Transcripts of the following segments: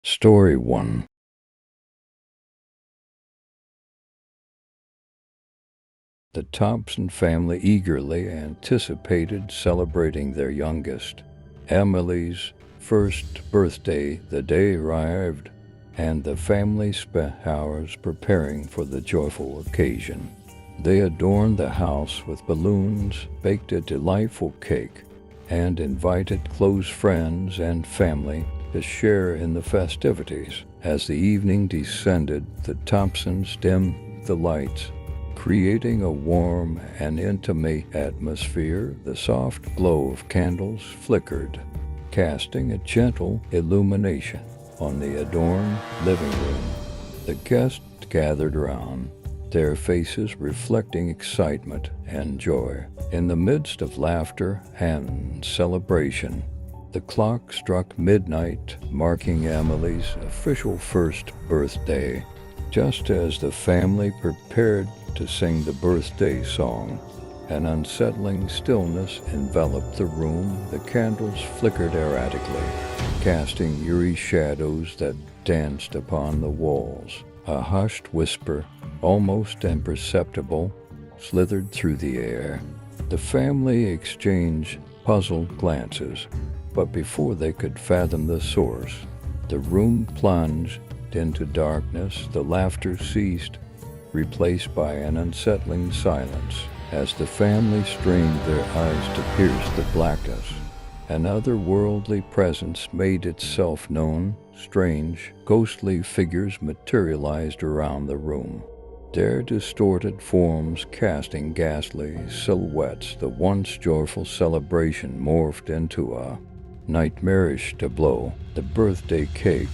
Story 1. The Thompson family eagerly anticipated celebrating their youngest, Emily's, first birthday. The day arrived, and the family spent hours preparing for the joyful occasion. They adorned the house with balloons, baked a delightful cake, and invited close friends and family to share in the festivities. As the evening descended, the Thompsons dimmed the lights, creating a warm and intimate atmosphere. The soft glow of candles flickered, casting a gentle illumination on the adorned living room. The guests gathered around, their faces reflecting excitement and joy. In the midst of laughter and celebration, the clock struck midnight, marking Emily's official first birthday. Just as the family prepared to sing the birthday song, an unsettling stillness enveloped the room. The candles flickered erratically, casting eerie shadows that danced upon the walls. A hushed whisper, almost imperceptible, slithered through the air. The family exchanged puzzled glances, but before they could fathom the source, the room plunged into darkness. The laughter ceased, replaced by an unsettling silence. As the family strained their eyes to pierce the blackness, an otherworldly presence made itself known. Strange, ghostly figures materialized around the room, their distorted forms casting ghastly silhouettes. The once joyful celebration morphed into a nightmarish tableau. The birthday cake,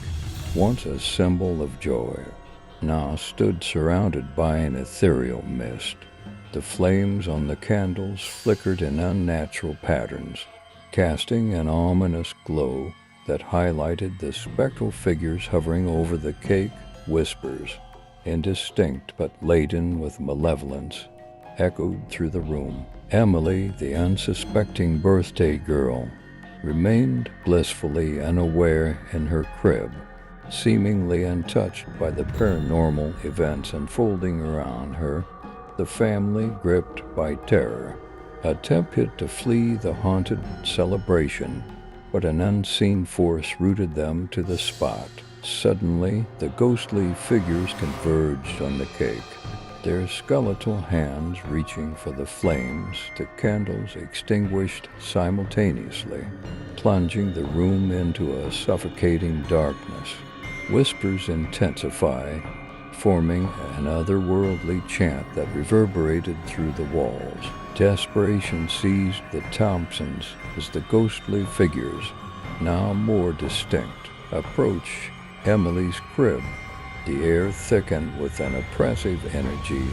once a symbol of joy, now stood surrounded by an ethereal mist. The flames on the candles flickered in unnatural patterns, casting an ominous glow that highlighted the spectral figures hovering over the cake. Whispers, indistinct but laden with malevolence, echoed through the room. Emily, the unsuspecting birthday girl, remained blissfully unaware in her crib, seemingly untouched by the paranormal events unfolding around her. The family, gripped by terror, attempted to flee the haunted celebration, but an unseen force rooted them to the spot. Suddenly, the ghostly figures converged on the cake, their skeletal hands reaching for the flames. The candles extinguished simultaneously, plunging the room into a suffocating darkness. Whispers intensified, forming an otherworldly chant that reverberated through the walls. Desperation seized the Thompsons as the ghostly figures, now more distinct, approached Emily's crib. The air thickened with an oppressive energy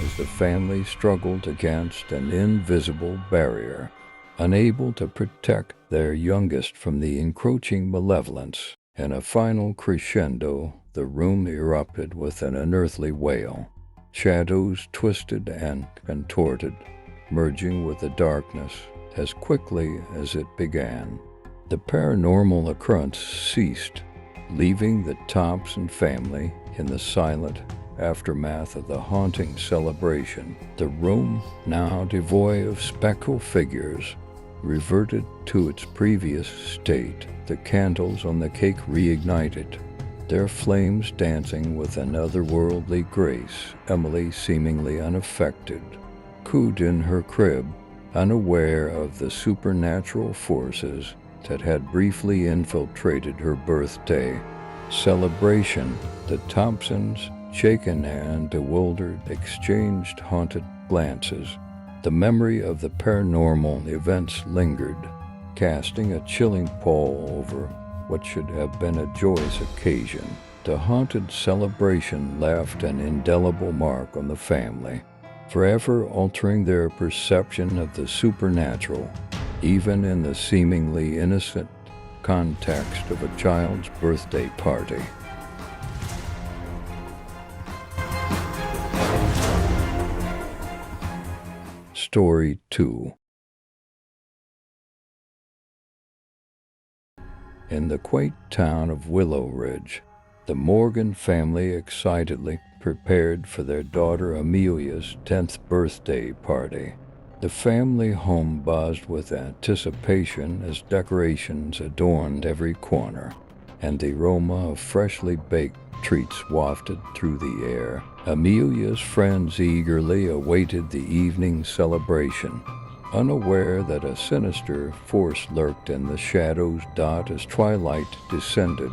as the family struggled against an invisible barrier, unable to protect their youngest from the encroaching malevolence. In a final crescendo, the room erupted with an unearthly wail. Shadows twisted and contorted, merging with the darkness as quickly as it began. The paranormal occurrence ceased, leaving the Thompson family in the silent aftermath of the haunting celebration. The room, now devoid of spectral figures, reverted to its previous state. The candles on the cake reignited, their flames dancing with an otherworldly grace. Emily, seemingly unaffected, cooed in her crib, unaware of the supernatural forces that had briefly infiltrated her birthday celebration. The Thompsons, shaken and bewildered, exchanged haunted glances. The memory of the paranormal events lingered, casting a chilling pall over what should have been a joyous occasion. The haunted celebration left an indelible mark on the family, forever altering their perception of the supernatural, even in the seemingly innocent context of a child's birthday party. Story 2. In the quaint town of Willow Ridge, the Morgan family excitedly prepared for their daughter Amelia's 10th birthday party. The family home buzzed with anticipation as decorations adorned every corner, and the aroma of freshly baked treats wafted through the air. Amelia's friends eagerly awaited the evening celebration, unaware that a sinister force lurked in the shadows. As twilight descended,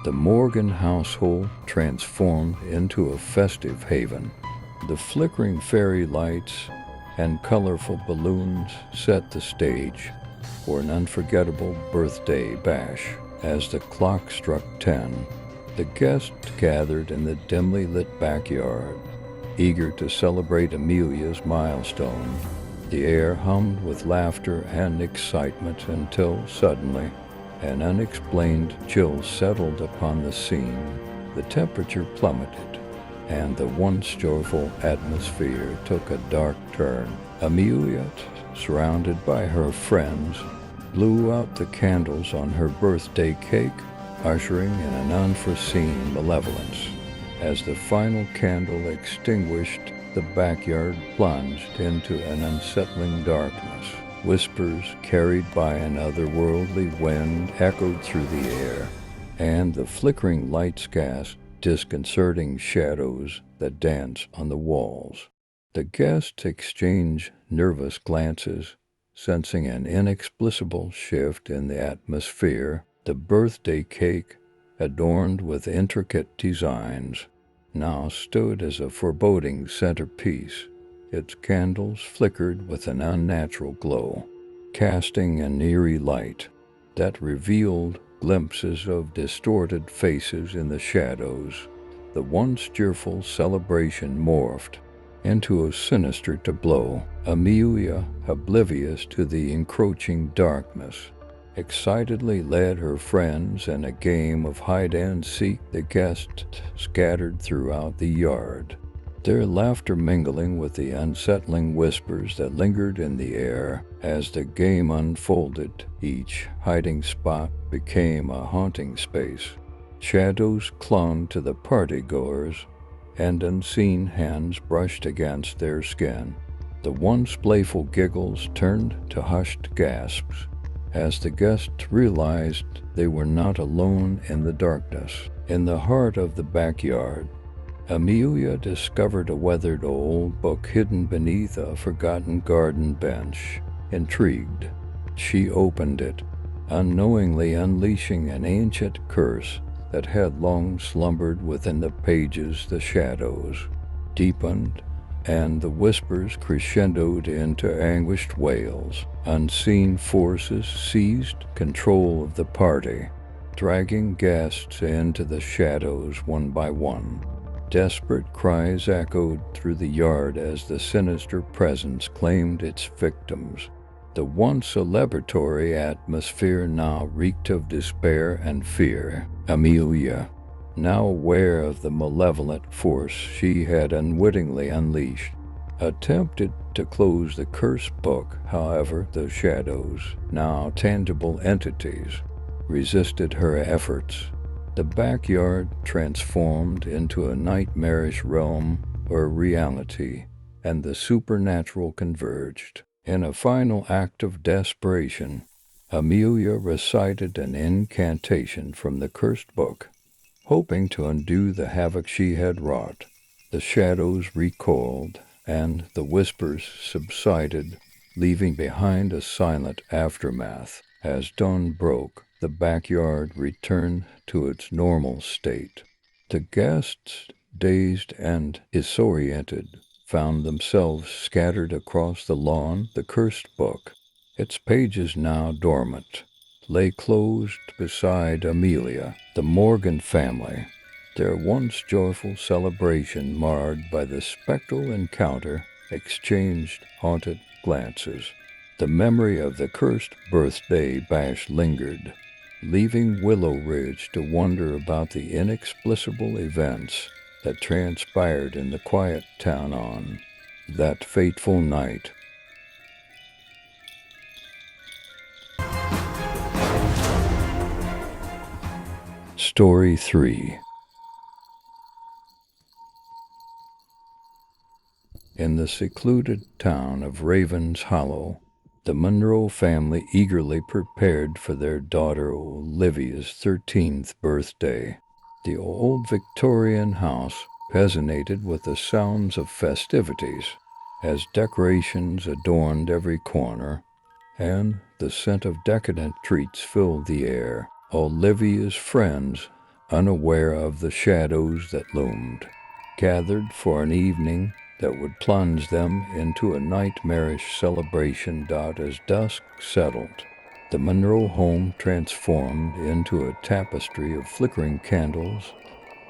the Morgan household transformed into a festive haven. The flickering fairy lights and colorful balloons set the stage for an unforgettable birthday bash. As the clock struck 10, the guests gathered in the dimly lit backyard, eager to celebrate Amelia's milestone. The air hummed with laughter and excitement until suddenly an unexplained chill settled upon the scene. The temperature plummeted, and the once joyful atmosphere took a dark turn. Amelia, surrounded by her friends, blew out the candles on her birthday cake, ushering in an unforeseen malevolence. As the final candle extinguished, the backyard plunged into an unsettling darkness. Whispers carried by an otherworldly wind echoed through the air, and the flickering lights cast disconcerting shadows that danced on the walls. The guests exchanged nervous glances, sensing an inexplicable shift in the atmosphere. The birthday cake, adorned with intricate designs, now stood as a foreboding centerpiece. Its candles flickered with an unnatural glow, casting an eerie light that revealed glimpses of distorted faces in the shadows. The once cheerful celebration morphed into a sinister tableau. Amelia, oblivious to the encroaching darkness, excitedly led her friends in a game of hide-and-seek. The guests scattered throughout the yard, their laughter mingling with the unsettling whispers that lingered in the air. As the game unfolded, each hiding spot became a haunting space. Shadows clung to the partygoers, and unseen hands brushed against their skin. The once playful giggles turned to hushed gasps as the guests realized they were not alone in the darkness. In the heart of the backyard, Amelia discovered a weathered old book hidden beneath a forgotten garden bench. Intrigued, she opened it, unknowingly unleashing an ancient curse that had long slumbered within the pages. The shadows deepened, and the whispers crescendoed into anguished wails. Unseen forces seized control of the party, dragging guests into the shadows one by one. Desperate cries echoed through the yard as the sinister presence claimed its victims. The once celebratory atmosphere now reeked of despair and fear. Amelia, now aware of the malevolent force she had unwittingly unleashed, attempted to close the cursed book. However, the shadows, now tangible entities, resisted her efforts. The backyard transformed into a nightmarish realm where reality and the supernatural converged. In a final act of desperation, Amelia recited an incantation from the cursed book, hoping to undo the havoc she had wrought. The shadows recoiled, and the whispers subsided, leaving behind a silent aftermath. As dawn broke, the backyard returned to its normal state. The guests, dazed and disoriented, found themselves scattered across the lawn. The cursed book, its pages now dormant, lay closed beside Amelia. The Morgan family, their once joyful celebration marred by the spectral encounter, exchanged haunted glances. The memory of the cursed birthday bash lingered, leaving Willow Ridge to wonder about the inexplicable events that transpired in the quiet town on that fateful night. Story 3. In the secluded town of Ravens Hollow, the Monroe family eagerly prepared for their daughter Olivia's 13th birthday. The old Victorian house resonated with the sounds of festivities as decorations adorned every corner, and the scent of decadent treats filled the air. Olivia's friends, unaware of the shadows that loomed, gathered for an evening that would plunge them into a nightmarish celebration. As dusk settled, the Monroe home transformed into a tapestry of flickering candles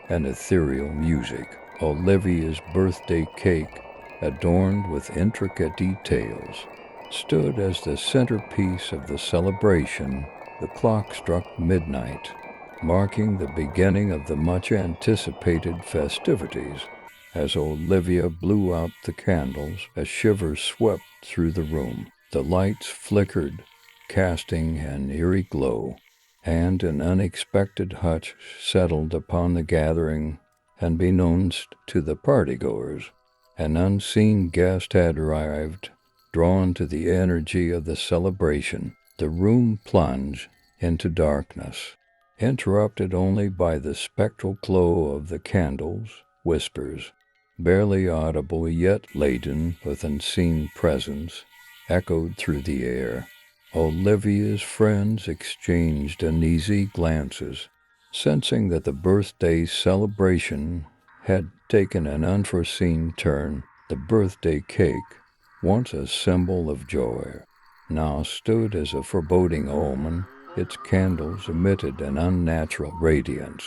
and ethereal music. Olivia's birthday cake, adorned with intricate details, stood as the centerpiece of the celebration. The clock struck midnight, marking the beginning of the much-anticipated festivities. As Olivia blew out the candles, a shiver swept through the room. The lights flickered, casting an eerie glow, and an unexpected hush settled upon the gathering. Unbeknownst to the partygoers, an unseen guest had arrived. Drawn to the energy of the celebration, the room plunged into darkness, interrupted only by the spectral glow of the candles. Whispers, barely audible yet laden with unseen presence, echoed through the air. Olivia's friends exchanged uneasy glances, sensing that the birthday celebration had taken an unforeseen turn. The birthday cake, once a symbol of joy, now stood as a foreboding omen. Its candles emitted an unnatural radiance,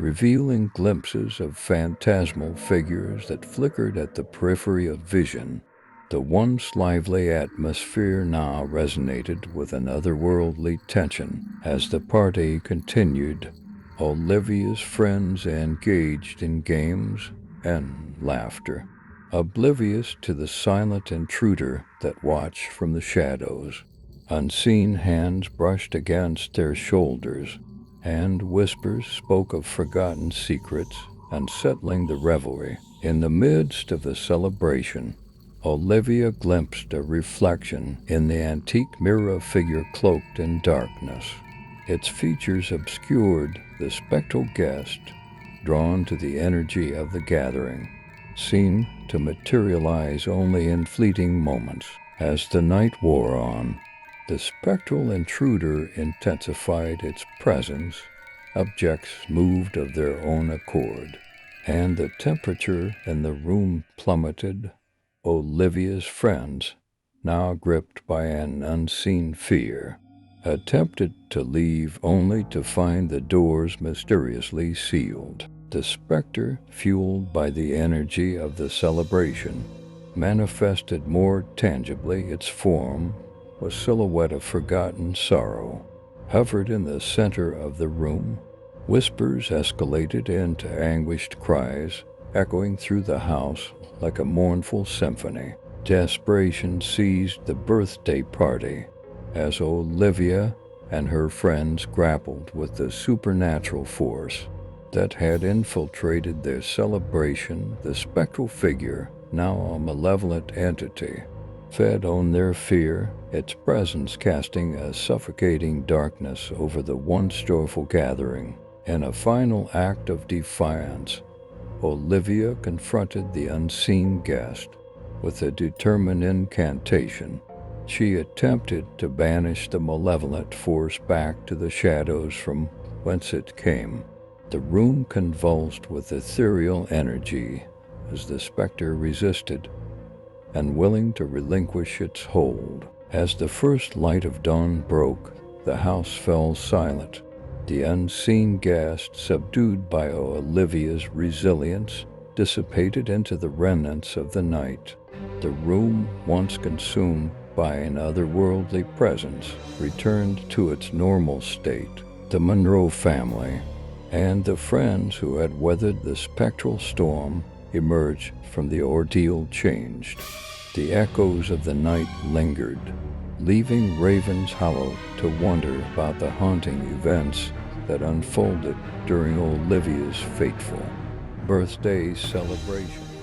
revealing glimpses of phantasmal figures that flickered at the periphery of vision. The once lively atmosphere now resonated with an otherworldly tension. As the party continued, Olivia's friends engaged in games and laughter, oblivious to the silent intruder that watched from the shadows. Unseen hands brushed against their shoulders, and whispers spoke of forgotten secrets, unsettling the revelry. In the midst of the celebration, Olivia glimpsed a reflection in the antique mirror figure cloaked in darkness. Its features obscured the spectral guest, drawn to the energy of the gathering, seemed to materialize only in fleeting moments. As the night wore on, the spectral intruder intensified its presence. Objects moved of their own accord, and the temperature in the room plummeted. Olivia's friends, now gripped by an unseen fear, attempted to leave only to find the doors mysteriously sealed. The specter, fueled by the energy of the celebration, manifested more tangibly. Its form, a silhouette of forgotten sorrow, hovered in the center of the room. Whispers escalated into anguished cries, echoing through the house like a mournful symphony. Desperation seized the birthday party as Olivia and her friends grappled with the supernatural force that had infiltrated their celebration. The spectral figure, now a malevolent entity, fed on their fear, its presence casting a suffocating darkness over the once joyful gathering. In a final act of defiance, Olivia confronted the unseen guest with a determined incantation. She attempted to banish the malevolent force back to the shadows from whence it came. The room convulsed with ethereal energy as the specter resisted, unwilling to relinquish its hold. As the first light of dawn broke, the house fell silent. The unseen guest, subdued by Olivia's resilience, dissipated into the remnants of the night. The room, once consumed by an otherworldly presence, returned to its normal state. The Monroe family and the friends who had weathered the spectral storm emerged from the ordeal changed. The echoes of the night lingered, leaving Ravens Hollow to wonder about the haunting events that unfolded during Olivia's fateful birthday celebration.